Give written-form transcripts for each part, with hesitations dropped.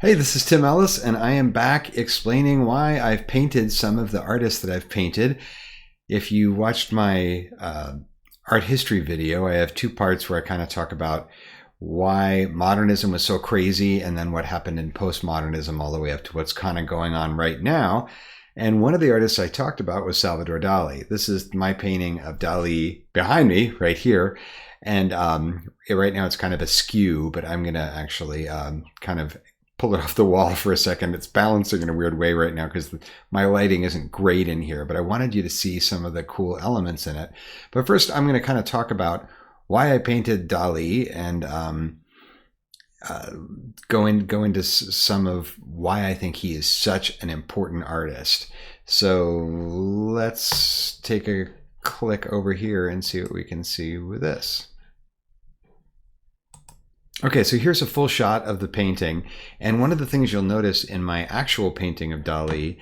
Hey, this is Tim Ellis, and I am back explaining why I've painted some of the artists that I've painted. If you watched my art history video, I have two parts where I kind of talk about why modernism was so crazy and then what happened in postmodernism all the way up to what's kind of going on right now. And one of the artists I talked about was Salvador Dali. This is my painting of Dali behind me right here. And right now it's kind of askew, but I'm going to actually kind of pull it off the wall for a second. It's balancing in a weird way right now because my lighting isn't great in here, but I wanted you to see some of the cool elements in it. But first, I'm going to kind of talk about why I painted Dali and go into some of why I think he is such an important artist. So let's take a click over here and see what we can see with this. Okay, so here's a full shot of the painting. And one of the things you'll notice in my actual painting of Dali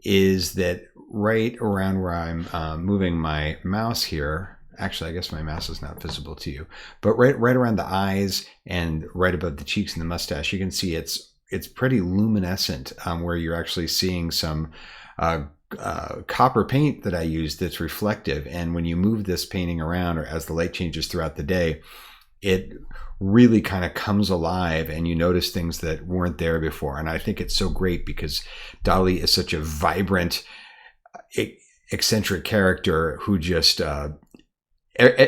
is that right around where I'm moving my mouse here, actually, I guess my mouse is not visible to you, but right around the eyes and right above the cheeks and the mustache, you can see it's pretty luminescent, where you're actually seeing some copper paint that I used that's reflective. And when you move this painting around, or as the light changes throughout the day, it really kind of comes alive and you notice things that weren't there before. And I think it's so great because Dali is such a vibrant, eccentric character who just,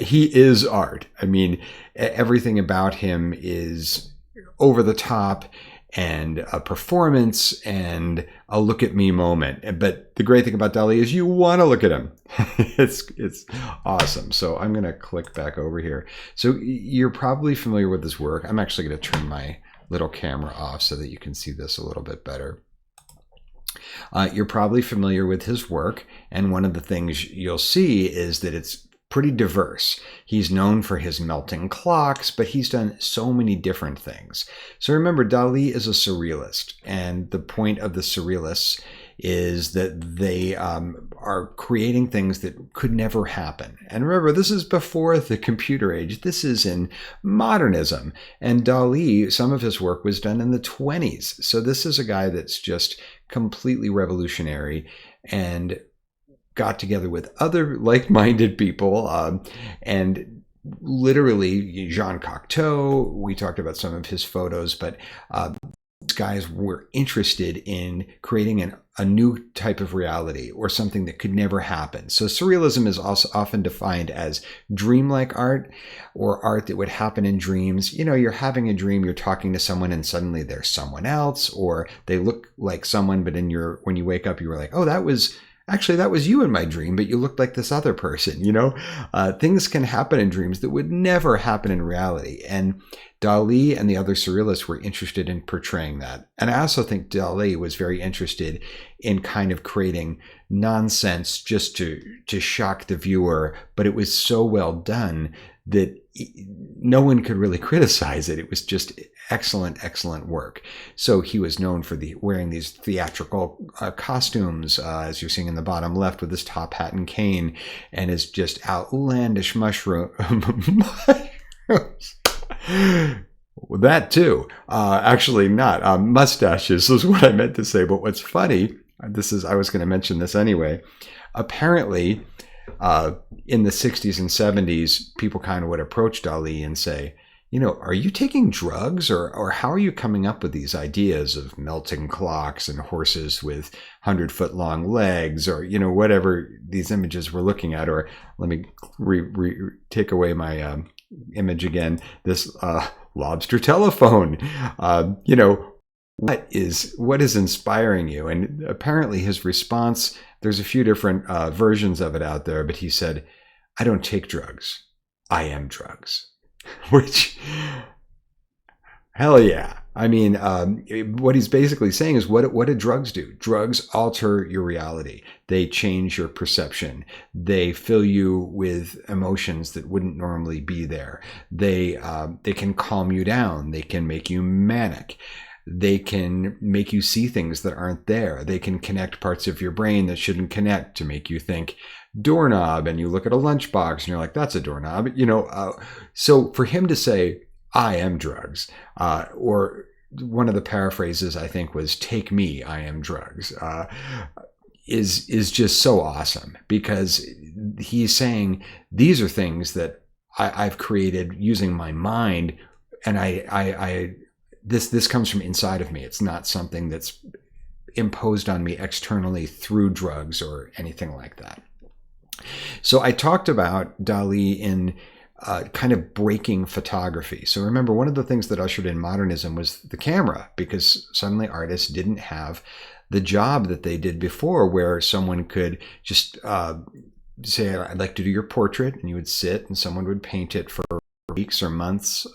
he is art. I mean, everything about him is over the top and a performance and a look at me moment. But the great thing about Dali is you want to look at him. It's awesome. So I'm going to click back over here. So you're probably familiar with his work. I'm actually going to turn my little camera off so that you can see this a little bit better. You're probably familiar with his work. And one of the things you'll see is that it's pretty diverse. He's known for his melting clocks, but he's done so many different things. So remember, Dali is a surrealist, and the point of the surrealists is that they are creating things that could never happen. And remember, this is before the computer age. This is in modernism. And Dali, some of his work was done in the 20s. So this is a guy that's just completely revolutionary and got together with other like-minded people, and literally Jean Cocteau. We talked about some of his photos, but these guys were interested in creating a new type of reality or something that could never happen. So surrealism is also often defined as dreamlike art, or art that would happen in dreams. You know, you're having a dream, you're talking to someone and suddenly there's someone else, or they look like someone, but when you wake up, you were like, oh, that was you in my dream, but you looked like this other person. You know, things can happen in dreams that would never happen in reality. And Dali and the other surrealists were interested in portraying that. And I also think Dali was very interested in kind of creating nonsense just to shock the viewer, but it was so well done that no one could really criticize it. It was just excellent work. So he was known for wearing these theatrical costumes, as you're seeing in the bottom left, with his top hat and cane, and his just outlandish mushrooms. That too. Actually not. Mustaches is what I meant to say. But what's funny, I was going to mention this anyway. Apparently, in the 60s and 70s, people kind of would approach Dali and say, you know, are you taking drugs, or how are you coming up with these ideas of melting clocks and horses with 100-foot long legs, or, you know, whatever these images we're looking at? Or let me take away my image again, this lobster telephone. You know, what is inspiring you? And apparently his response, there's a few different versions of it out there, but he said, I don't take drugs. I am drugs. Which, hell yeah. I mean, what he's basically saying is, what do drugs do? Drugs alter your reality. They change your perception. They fill you with emotions that wouldn't normally be there. They can calm you down. They can make you manic. They can make you see things that aren't there. They can connect parts of your brain that shouldn't connect to make you think doorknob, and you look at a lunchbox and you're like, that's a doorknob. You know, so for him to say, I am drugs, or one of the paraphrases I think was "Take me, I am drugs," is just so awesome, because he's saying these are things that I've created using my mind, and this comes from inside of me. It's not something that's imposed on me externally through drugs or anything like that. So I talked about Dali in kind of breaking photography. So remember, one of the things that ushered in modernism was the camera, because suddenly artists didn't have the job that they did before, where someone could just say, I'd like to do your portrait, and you would sit and someone would paint it for weeks or months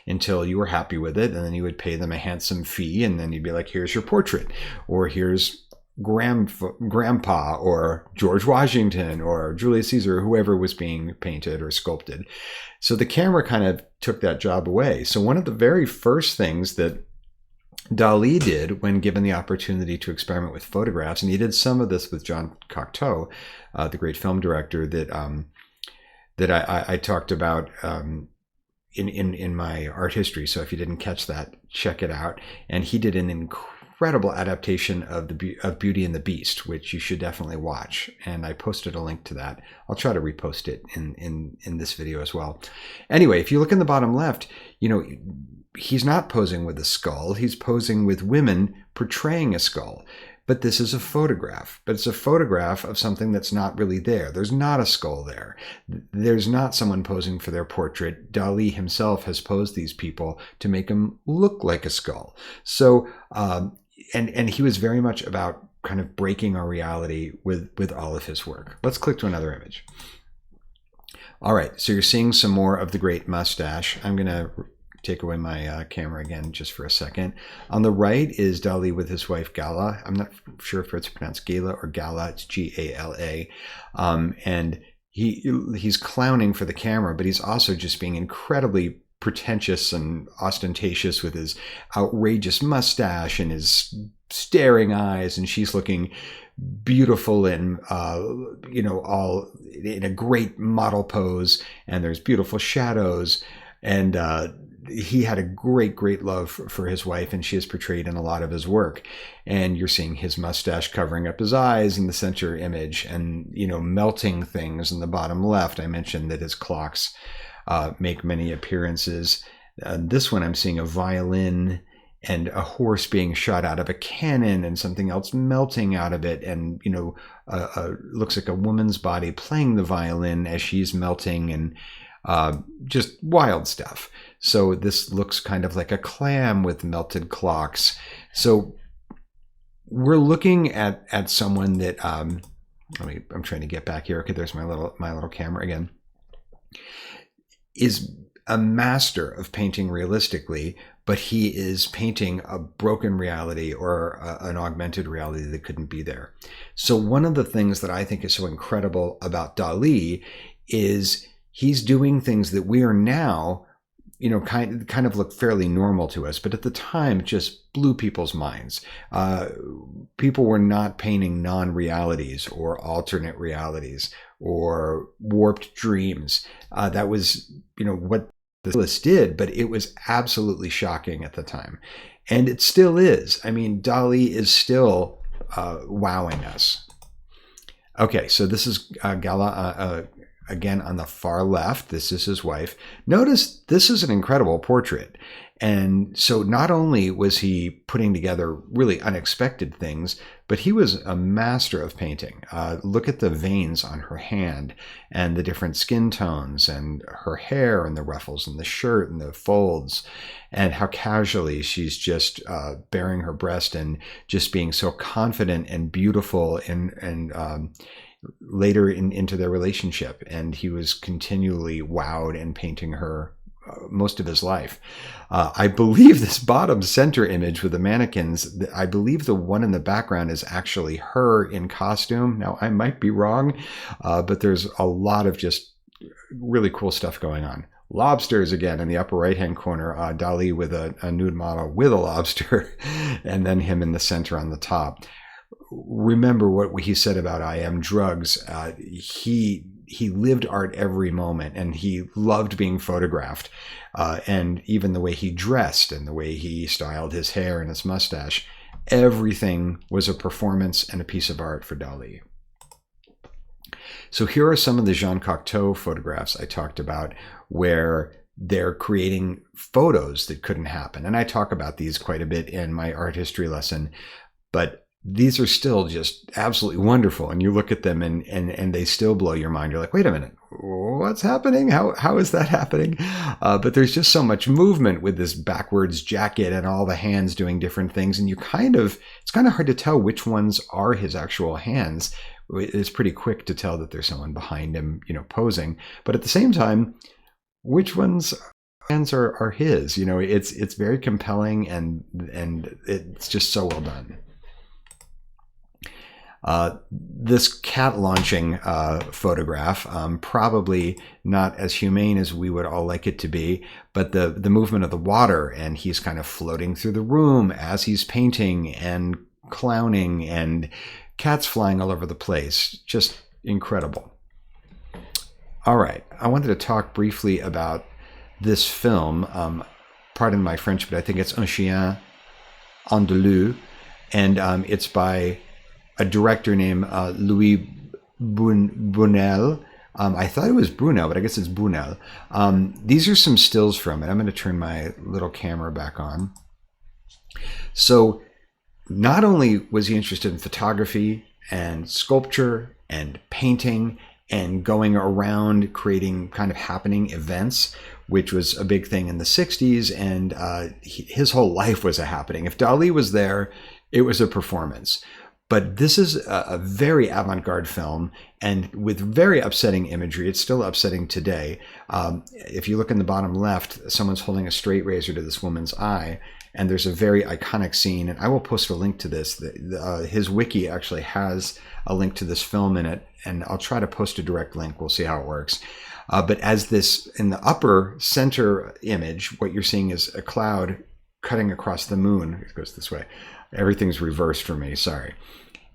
until you were happy with it, and then you would pay them a handsome fee, and then you'd be like, here's your portrait, or here's Grandpa, or George Washington, or Julius Caesar, whoever was being painted or sculpted. So the camera kind of took that job away. So one of the very first things that Dali did when given the opportunity to experiment with photographs, and he did some of this with Jean Cocteau, the great film director that I talked about in my art history. So if you didn't catch that, check it out. And he did an incredible adaptation of Beauty and the Beast, which you should definitely watch. And I posted a link to that. I'll try to repost it in this video as well. Anyway, if you look in the bottom left, he's not posing with a skull. He's posing with women portraying a skull. But this is a photograph. But it's a photograph of something that's not really there. There's not a skull there. There's not someone posing for their portrait. Dali himself has posed these people to make them look like a skull. So, and he was very much about kind of breaking our reality with all of his work. Let's click to another image. All right, so you're seeing some more of the great mustache. I'm going to take away my camera again just for a second. On the right is Dali with his wife Gala. I'm not sure if it's pronounced Gala or Gala. It's Gala. And he's clowning for the camera, but he's also just being incredibly pretentious and ostentatious with his outrageous mustache and his staring eyes, and she's looking beautiful and all in a great model pose, and there's beautiful shadows, and he had a great love for his wife, and she is portrayed in a lot of his work. And you're seeing his mustache covering up his eyes in the center image, and melting things in the bottom left. I mentioned that his clocks make many appearances. This one I'm seeing a violin and a horse being shot out of a cannon, and something else melting out of it, and looks like a woman's body playing the violin as she's melting, and just wild stuff. So this looks kind of like a clam with melted clocks. So we're looking at someone that I'm trying to get back here. Okay, there's my little camera again. Is a master of painting realistically, but he is painting a broken reality or an augmented reality that couldn't be there. So one of the things that I think is so incredible about Dali is he's doing things that we are now, kind of look fairly normal to us, but at the time just blew people's minds. People were not painting non-realities or alternate realities or warped dreams. That was, what the list did, but it was absolutely shocking at the time. And it still is. I mean, Dali is still wowing us. Okay, so this is Gala again on the far left. This is his wife. Notice this is an incredible portrait. And so not only was he putting together really unexpected things, but he was a master of painting. Look at the veins on her hand and the different skin tones and her hair and the ruffles and the shirt and the folds, and how casually she's just baring her breast and just being so confident and beautiful and later into their relationship. And he was continually wowed and painting her most of his life. I believe this bottom center image with the mannequins, I believe the one in the background is actually her in costume. Now, I might be wrong, but there's a lot of just really cool stuff going on. Lobsters again in the upper right-hand corner, Dali with a nude model with a lobster, and then him in the center on the top. Remember what he said about I am drugs. He he lived art every moment, and he loved being photographed. And even the way he dressed and the way he styled his hair and his mustache, everything was a performance and a piece of art for Dali. So here are some of the Jean Cocteau photographs I talked about, where they're creating photos that couldn't happen. And I talk about these quite a bit in my art history lesson, but these are still just absolutely wonderful. And you look at them and they still blow your mind. You're like, wait a minute, what's happening? How is that happening? But there's just so much movement with this backwards jacket and all the hands doing different things. And it's kind of hard to tell which ones are his actual hands. It's pretty quick to tell that there's someone behind him, posing. But at the same time, which ones hands are his? It's very compelling, and it's just so well done. This cat launching photograph, probably not as humane as we would all like it to be, but the movement of the water, and he's kind of floating through the room as he's painting and clowning, and cats flying all over the place. Just incredible. All right, I wanted to talk briefly about this film. Pardon my French, but I think it's Un Chien Andalou, and it's by a director named Louis Bunel. I thought it was Brunel, but I guess it's Bunel. These are some stills from it. I'm going to turn my little camera back on. So not only was he interested in photography and sculpture and painting and going around creating kind of happening events, which was a big thing in the 60s, and his whole life was a happening. If Dali was there, it was a performance. But this is a very avant-garde film, and with very upsetting imagery. It's still upsetting today. If you look in the bottom left, someone's holding a straight razor to this woman's eye, and there's a very iconic scene, and I will post a link to this. His wiki actually has a link to this film in it, and I'll try to post a direct link. We'll see how it works. But as this, in the upper center image, what you're seeing is a cloud cutting across the moon. It goes this way. Everything's reversed for me, sorry.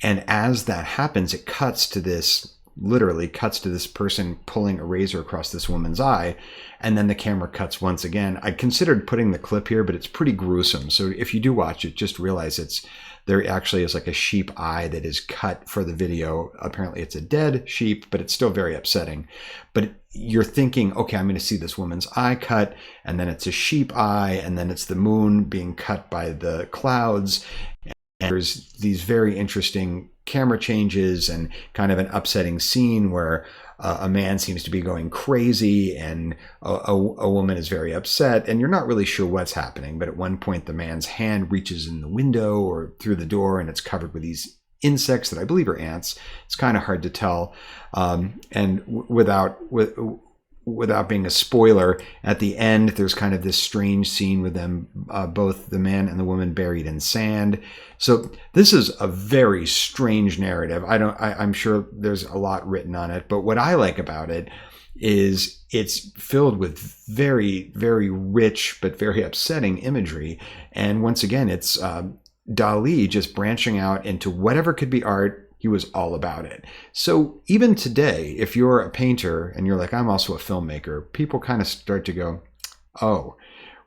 And as that happens, it cuts to this, literally cuts to this person pulling a razor across this woman's eye. And then the camera cuts once again. I considered putting the clip here, but it's pretty gruesome. So if you do watch it, just realize there actually is like a sheep eye that is cut for the video. Apparently it's a dead sheep, but it's still very upsetting. But you're thinking, okay, I'm going to see this woman's eye cut, and then it's a sheep eye, and then it's the moon being cut by the clouds. And there's these very interesting camera changes and kind of an upsetting scene where a man seems to be going crazy, and a woman is very upset, and you're not really sure what's happening. But at one point, the man's hand reaches in the window or through the door, and it's covered with these insects that I believe are ants. It's kind of hard to tell. And without being a spoiler, at the end, there's kind of this strange scene with them, both the man and the woman buried in sand. So this is a very strange narrative. I'm sure there's a lot written on it, but what I like about it is it's filled with very, very rich, but very upsetting imagery. And once again, it's Dali just branching out into whatever could be art. He was all about it. So even today, if you're a painter and you're like, I'm also a filmmaker, people kind of start to go, oh,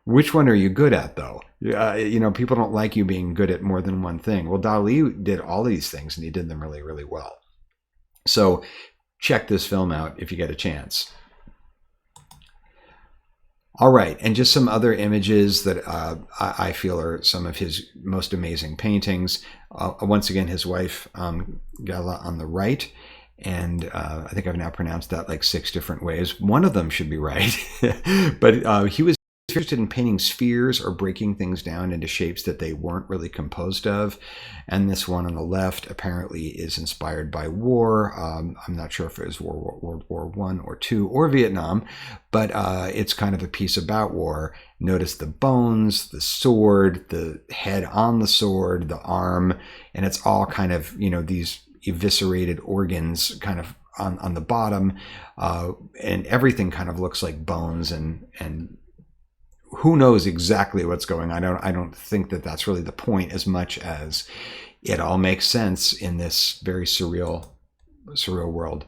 which one are you good at though? People don't like you being good at more than one thing. Well, Dali did all these things, and he did them really, really well. So check this film out if you get a chance. All right, and just some other images that I feel are some of his most amazing paintings. Once again, his wife, Gala, on the right. And I think I've now pronounced that like 6 different ways. One of them should be right. But he was interested in painting spheres or breaking things down into shapes that they weren't really composed of. And this one on the left apparently is inspired by war. I'm not sure if it was World War I or II or Vietnam, but it's kind of a piece about war. Notice the bones, the sword, the head on the sword, the arm, and it's all kind of, these eviscerated organs kind of on the bottom, and everything kind of looks like bones, and who knows exactly what's going on. I don't think that that's really the point, as much as it all makes sense in this very surreal surreal world.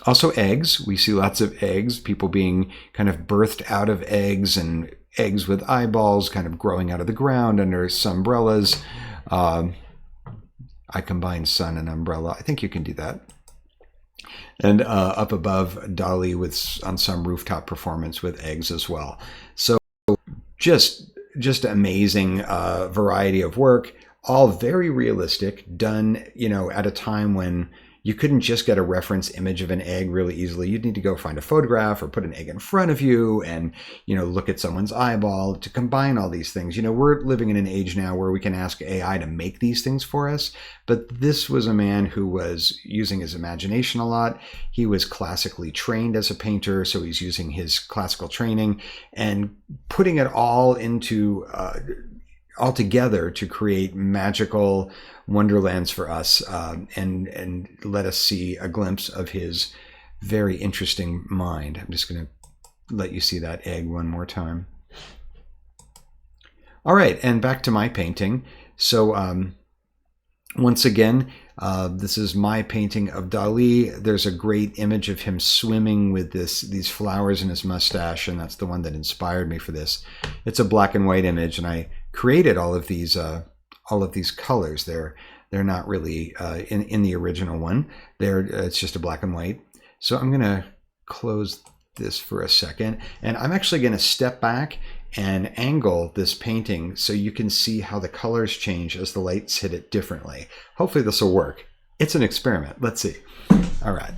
Also eggs. We see lots of eggs, people being kind of birthed out of eggs, and eggs with eyeballs kind of growing out of the ground under umbrellas. I combined sun and umbrella. I think you can do that. And up above, Dali on some rooftop performance with eggs as well. So just amazing variety of work, all very realistic, done, at a time when you couldn't just get a reference image of an egg really easily. You'd need to go find a photograph or put an egg in front of you and, look at someone's eyeball to combine all these things. We're living in an age now where we can ask AI to make these things for us. But this was a man who was using his imagination a lot. He was classically trained as a painter, so he's using his classical training and putting it all together to create magical wonderlands for us, and let us see a glimpse of his very interesting mind. I'm just going to let you see that egg one more time. All right, and back to my painting. So once again, this is my painting of Dali. There's a great image of him swimming with these flowers in his mustache, and that's the one that inspired me for this. It's a black and white image, and I created all of these colors. They're not really in the original one. It's just a black and white. So I'm going to close this for a second, and I'm actually going to step back and angle this painting so you can see how the colors change as the lights hit it differently. Hopefully this will work. It's an experiment. Let's see. All right.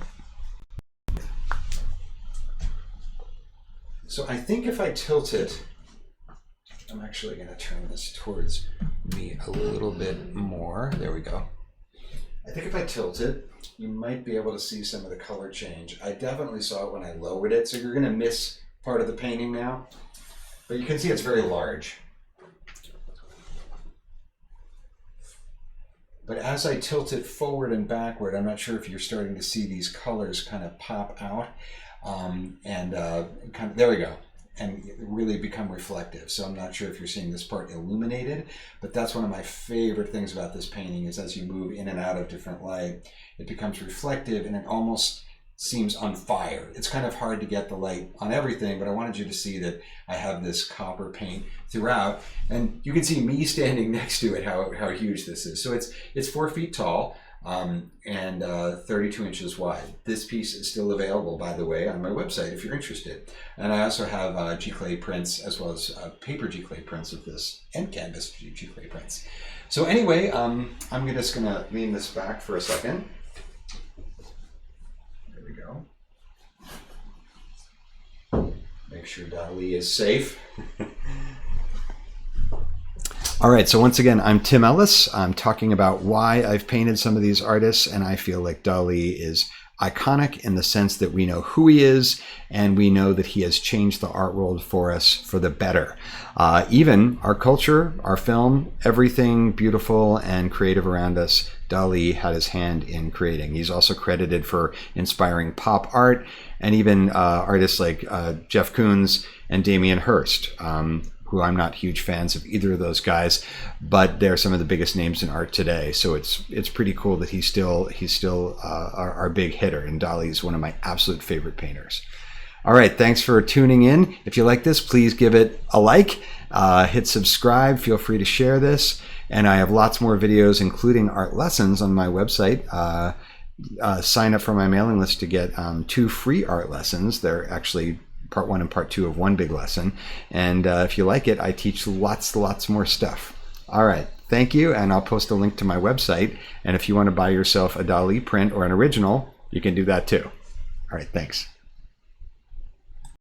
So I think if I tilt it, I'm actually going to turn this towards me a little bit more. There we go. I think if I tilt it, you might be able to see some of the color change. I definitely saw it when I lowered it, so you're going to miss part of the painting now. But you can see it's very large. But as I tilt it forward and backward, I'm not sure if you're starting to see these colors kind of pop out. There we go. And really become reflective. So I'm not sure if you're seeing this part illuminated, but that's one of my favorite things about this painting is as you move in and out of different light, it becomes reflective and it almost seems on fire. It's kind of hard to get the light on everything, but I wanted you to see that I have this copper paint throughout, and you can see me standing next to it, how huge this is. So it's 4 feet tall. And 32 inches wide. This piece is still available, by the way, on my website if you're interested. And I also have Giclée prints as well as paper Giclée prints of this and canvas Giclée prints. So anyway, I'm just going to lean this back for a second. There we go. Make sure Dali is safe. All right, so once again, I'm Tim Ellis. I'm talking about why I've painted some of these artists, and I feel like Dali is iconic in the sense that we know who he is, and we know that he has changed the art world for us for the better. Even our culture, our film, everything beautiful and creative around us, Dali had his hand in creating. He's also credited for inspiring pop art, and even artists like Jeff Koons and Damien Hirst, who I'm not huge fans of either of those guys, but they're some of the biggest names in art today. So it's pretty cool that he's still our big hitter, and Dali is one of my absolute favorite painters. All right, thanks for tuning in. If you like this, please give it a like, hit subscribe, feel free to share this, and I have lots more videos, including art lessons on my website. Sign up for my mailing list to get 2 free art lessons. They're actually part 1 and part 2 of one big lesson. And if you like it, I teach lots more stuff. All right, thank you. And I'll post a link to my website. And if you want to buy yourself a Dali print or an original, you can do that too. All right, thanks.